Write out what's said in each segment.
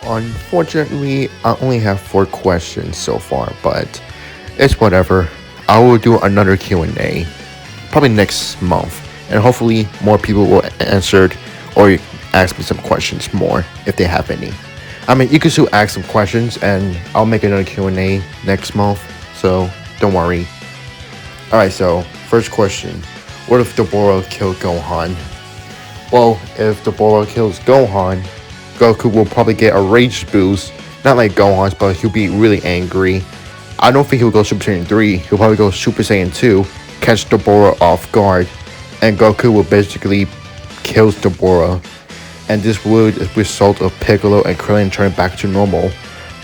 Unfortunately, I only have 4 questions so far, but it's whatever. I will do another Q&A probably next month, and hopefully more people will answer or ask me some questions more if they have any. I mean, you can still ask some questions, and I'll make another Q&A next month, so don't worry. All right, so first question: what if Deborah killed Gohan? Well, if Deborah kills Gohan, Goku will probably get a rage boost. Not like Gohan's, but he'll be really angry. I don't think he'll go Super Saiyan 3. He'll probably go Super Saiyan 2, catch Deborah off guard, and Goku will basically kill Deborah. And this would result of Piccolo and Krillin turning back to normal.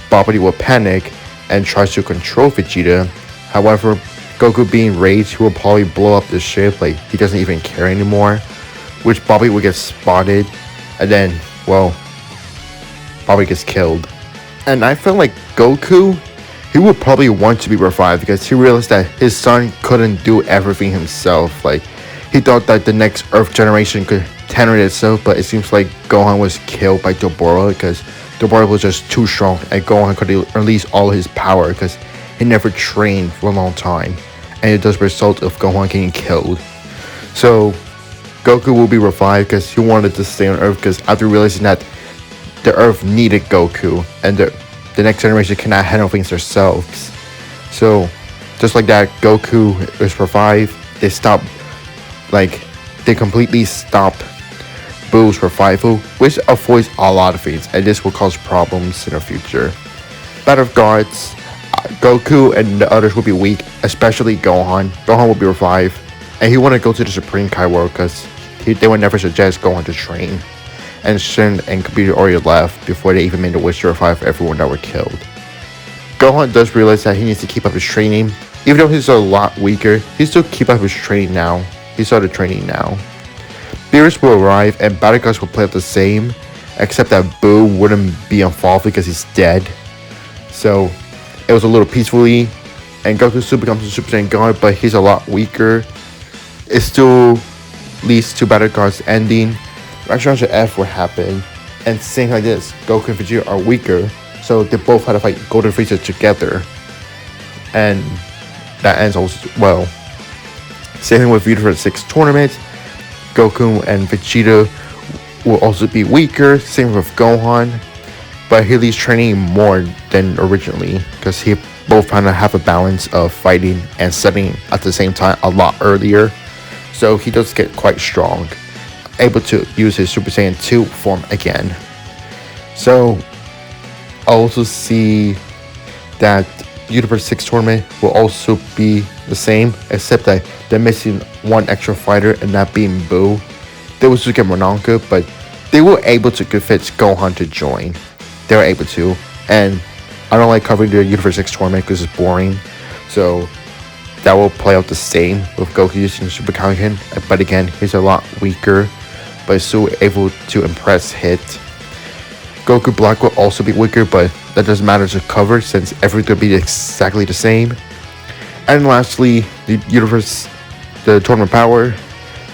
Babidi will panic and tries to control Vegeta. However, Goku being raged, he will probably blow up the ship like he doesn't even care anymore. Which Bobby will get spotted, and then, well, Bobby gets killed. And I feel like Goku, he would probably want to be revived because he realized that his son couldn't do everything himself. Like, he thought that the next Earth generation could handle it itself, but it seems like Gohan was killed by Deborah because Deborah was just too strong and Gohan could release all his power because he never trained for a long time. And it does result of Gohan getting killed. So Goku will be revived because he wanted to stay on Earth because after realizing that the Earth needed Goku and the next generation cannot handle things themselves. So just like that, Goku is revived. They completely stop Boo's revival, which avoids a lot of things, and this will cause problems in the future. Battle of Gods, Goku and the others will be weak, especially Gohan. Gohan will be revived, and he want to go to the Supreme Kai World because they would never suggest Gohan to train. And Shin and Kibito already left before they even made the wish to revive everyone that were killed. Gohan does realize that he needs to keep up his training. Even though he's a lot weaker, he still keep up his training now. He started training now. Beerus will arrive and Battle Gods will play out the same, except that Boo wouldn't be involved because he's dead. So it was a little peacefully, and Goku still becomes a Super Saiyan God, but he's a lot weaker. It still leads to Battle Gods ending. Resurrection F will happen, and same like this, Goku and Vegeta are weaker, so they both had to fight Golden Frieza together, and that ends also well. Same thing with Vegeta for the 6th tournament. Goku and Vegeta will also be weaker. Same with Gohan, but he leaves training more than originally because he both kind of have a balance of fighting and studying at the same time a lot earlier. So he does get quite strong, able to use his Super Saiyan 2 form again. So I also see that Universe 6 tournament will also be the same, except that they're missing one extra fighter, and that being Boo. They will still get Monanka, but they were able to convince Gohan to join. They were able to, and I don't like covering the Universe 6 tournament because it's boring. So that will play out the same with Goku using Super Kaioken, but again, he's a lot weaker, but still able to impress Hit. Goku Black will also be weaker, but that doesn't matter to cover since everything will be exactly the same. And lastly, the tournament power.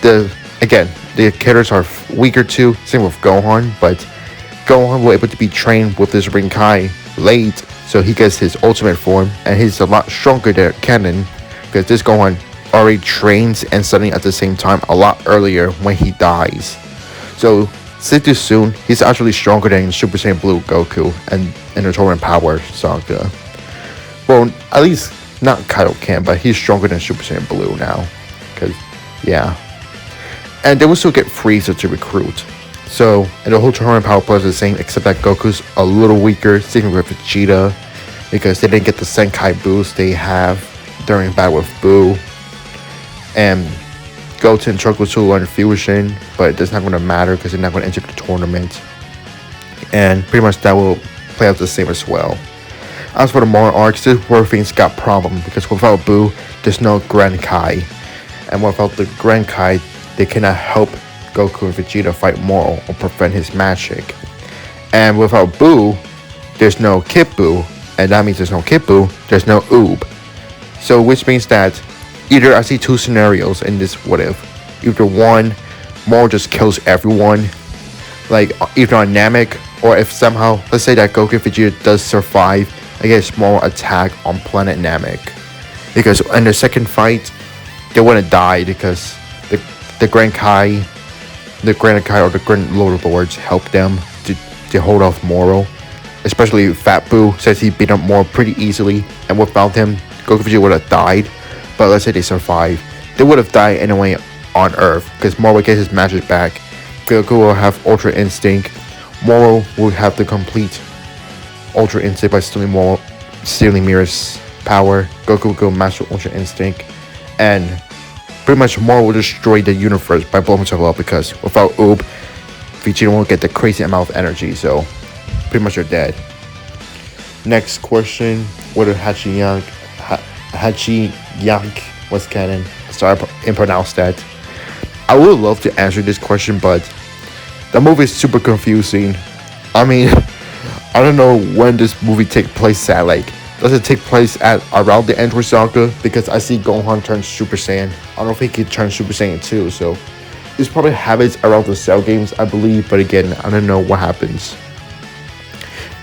The characters are weaker too, same with Gohan, but Gohan will able to be trained with this Ring Kai late, so he gets his ultimate form, and he's a lot stronger than Canon, because this Gohan already trains and studying at the same time a lot earlier when he dies. So Situ soon, he's actually stronger than Super Saiyan Blue Goku and in the Tournament Power saga. Well, at least not Kaioken, but he's stronger than Super Saiyan Blue now. Cause yeah. And they will still get Frieza to recruit. So, and the whole Tournament Power plus is the same, except that Goku's a little weaker, same with Vegeta, because they didn't get the Senkai boost they have during battle with Boo. And Goten and Choco still learn fusion, but it's not going to matter because they're not going to enter the tournament. And pretty much that will play out the same as well. As for the Mara arcs, this is where things got problem because without Boo, there's no Grand Kai. And without the Grand Kai, they cannot help Goku and Vegeta fight Moro or prevent his magic. And without Boo, there's no Kid Buu, and that means there's no Kid Buu, there's no Oob. So which means that either I see 2 scenarios in this what if. Either one, Moro just kills everyone, like either on Namek or if somehow, let's say that Goku and Vegeta does survive against a small attack on planet Namek, because in the second fight they wouldn't die because the Grand Kai, or the Grand Lord Lords helped them to hold off Moro. Especially Fat Boo says he beat up Moro pretty easily, and without him, Goku and Vegeta would have died. But let's say they survive, they would have died anyway on Earth because Moro would get his magic back. Goku will have Ultra Instinct. Moro will have the complete Ultra Instinct by stealing Mira's power. Goku will go Master Ultra Instinct, and pretty much Moro will destroy the universe by blowing himself up because without Oob, Vegeta won't get the crazy amount of energy, so pretty much you're dead. Next question, whether Hachi Yank was canon. Sorry I impronounced that. I would love to answer this question, but the movie is super confusing. I mean, I don't know when this movie takes place at. Like, does it take place at around the Android Saga? Because I see Gohan turn Super Saiyan. I don't think he turned Super Saiyan 2, so this probably happens around the Cell games, I believe. But again, I don't know what happens.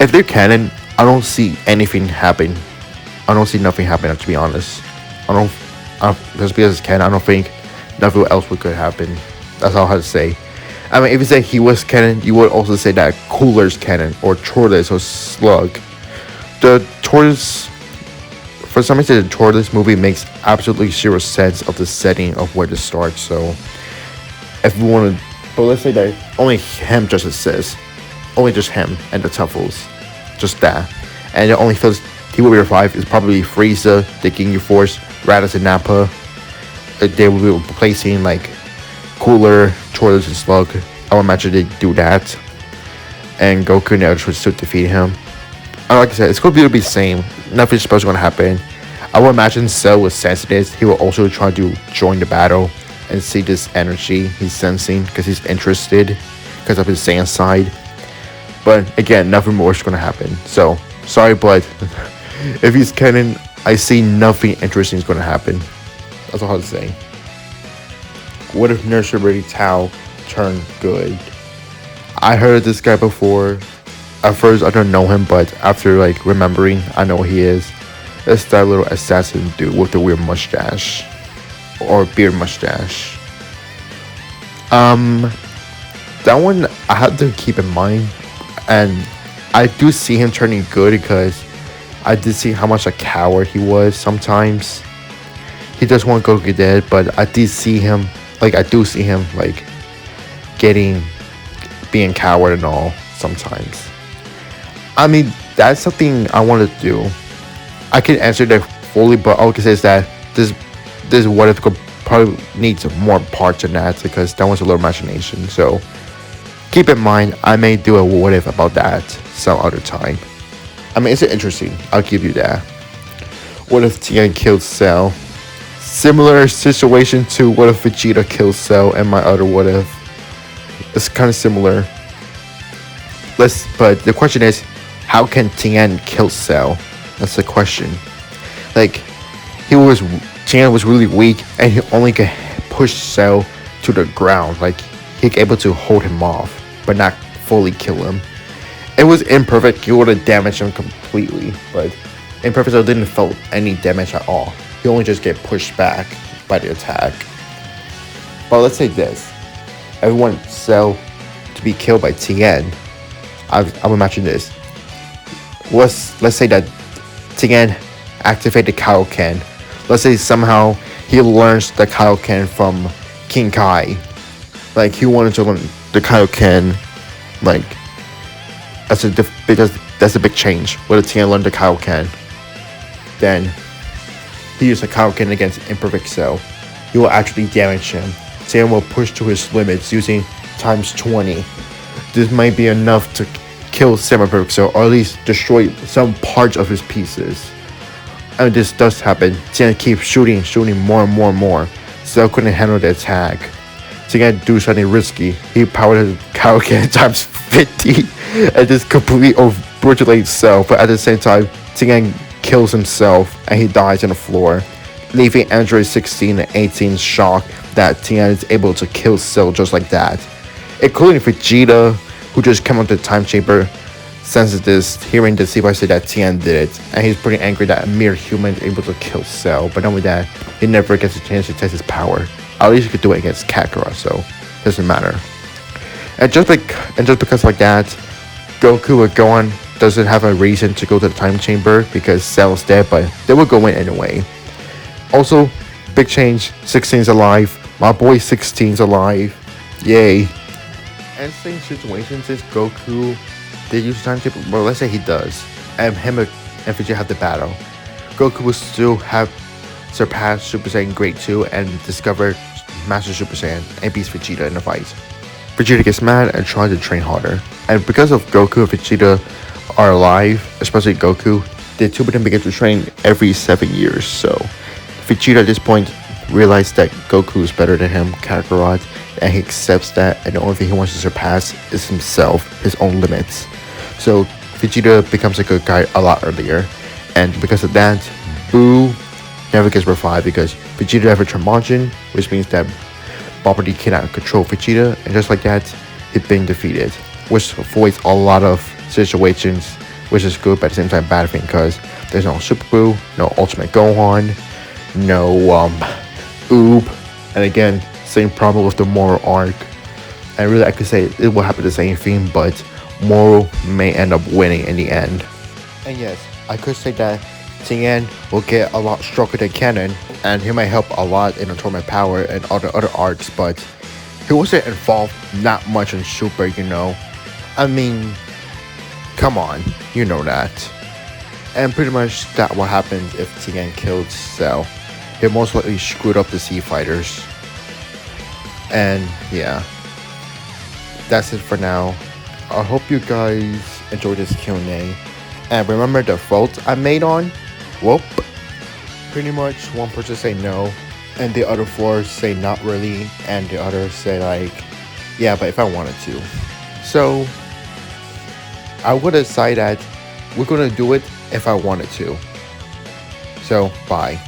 If they're canon, I don't see anything happen. I don't see nothing happening, to be honest. Just because it's canon, I don't think nothing else would could happen. That's all I have to say. I mean, if you say he was canon, you would also say that Cooler's canon, or Tortoise, or Slug. The Tortoise, for some reason, the Tortoise movie makes absolutely zero sense of the setting of where to start. So, if we want to, but let's say that only him just exists, only just him and the Tuffles, just that, and the only films he will be revived is probably Frieza, the Ginyu Force, Raditz, and Nappa. They will be replacing like Cooler, Tortoise, and Slug. I would imagine they do that, and Goku and the others would still defeat him. Like I said, it's going to be the same. Nothing special is going to happen. I would imagine Cell will sense this. He will also try to join the battle and see this energy he's sensing because he's interested because of his Saiyan side. But again, nothing more is going to happen. So, sorry, but if he's canon, I see nothing interesting is going to happen. That's all I have to say. What if Nursery Tao turned good? I heard this guy before. At first, I don't know him, but after like remembering, I know who he is. It's that little assassin dude with the weird mustache or beard mustache. That one I have to keep in mind, and I do see him turning good because I did see how much a coward he was sometimes. He does want Goku dead, but I do see him like being coward and all sometimes. I mean, that's something I want to do. I can answer that fully, but all I can say is that this what if could probably needs more parts than that because that was a little imagination. So keep in mind, I may do a what if about that some other time. I mean, it's interesting. I'll give you that. What if Tien killed Cell? Similar situation to what if Vegeta kills Cell and my other what if. It's kind of similar. But the question is, how can Tien kill Cell? That's the question. Like, Tien was really weak and he only could push Cell to the ground. Like, he was able to hold him off, but not fully kill him. It was imperfect. He would have damaged him completely, but Imperfect Cell didn't feel any damage at all. He only just get pushed back by the attack. But let's say this. I want Cell to be killed by Tien. I would imagine this. Let's say that Tien activated Kaioken. Let's say somehow he learns the Kaioken from King Kai. Like, he wanted to learn the Kaioken. Like, because that's a big change. Whether Tien learned the Kaioken, then he used a Kaioken against Imperfect Cell. He will actually damage him. Tien will push to his limits using times 20. This might be enough to kill Imperfect Cell, or at least destroy some parts of his pieces. And this does happen. Tien keeps shooting more and more and more. Cell couldn't handle the attack. Tien do something risky. He powered his Kaioken times 50 and just completely obliterates Cell. But at the same time, Tien kills himself and he dies on the floor, leaving Android 16 and 18 shocked that Tien is able to kill Cell just like that. Including Vegeta, who just came out the time chamber, senses this, hearing the Levi say that Tien did it, and he's pretty angry that a mere human is able to kill Cell. But not only that, he never gets a chance to test his power. At least he could do it against Kakarot, so it doesn't matter. And just because like that, Goku or Gohan doesn't have a reason to go to the time chamber because Cell's dead, but they will go in anyway. Also, big change, 16's alive. My boy 16's alive. Yay. And same situation since Goku did use the time chamber, well, let's say he does, and him and Vegeta have the battle. Goku will still have surpassed Super Saiyan Grade 2 and discovered Master Super Saiyan and beats Vegeta in the fight. Vegeta gets mad and tries to train harder. And because of Goku and Vegeta are alive, especially Goku, the two of them begin to train every 7 years. So Vegeta at this point realized that Goku is better than him, Kakarot, and he accepts that, and the only thing he wants to surpass is himself, his own limits. So Vegeta becomes a good guy a lot earlier, and because of that, Boo never gets revived because Vegeta never turned Majin, which means that Babidi cannot control Vegeta, and just like that, he's been defeated, which avoids a lot of situations, which is good but at the same time bad thing because there's no Super Boo, no Ultimate Gohan, no Oob, and again, same problem with the Moro arc. And really I could say it will happen the same thing, but Moro may end up winning in the end. And yes, I could say that Tien will get a lot stronger than Canon, and he might help a lot in Ultimate Power and all the other arcs, but he wasn't involved not much in Super, you know. I mean, come on, you know that. And pretty much that what happens if Tien killed Cell. He most likely screwed up the Sea Fighters. And yeah, that's it for now. I hope you guys enjoyed this Q&A. And remember the vote I made on? Whoop. Pretty much one person say no, and the other four say not really, and the others say like, yeah, but if I wanted to. So I would decide that we're gonna do it if I wanted to. So bye.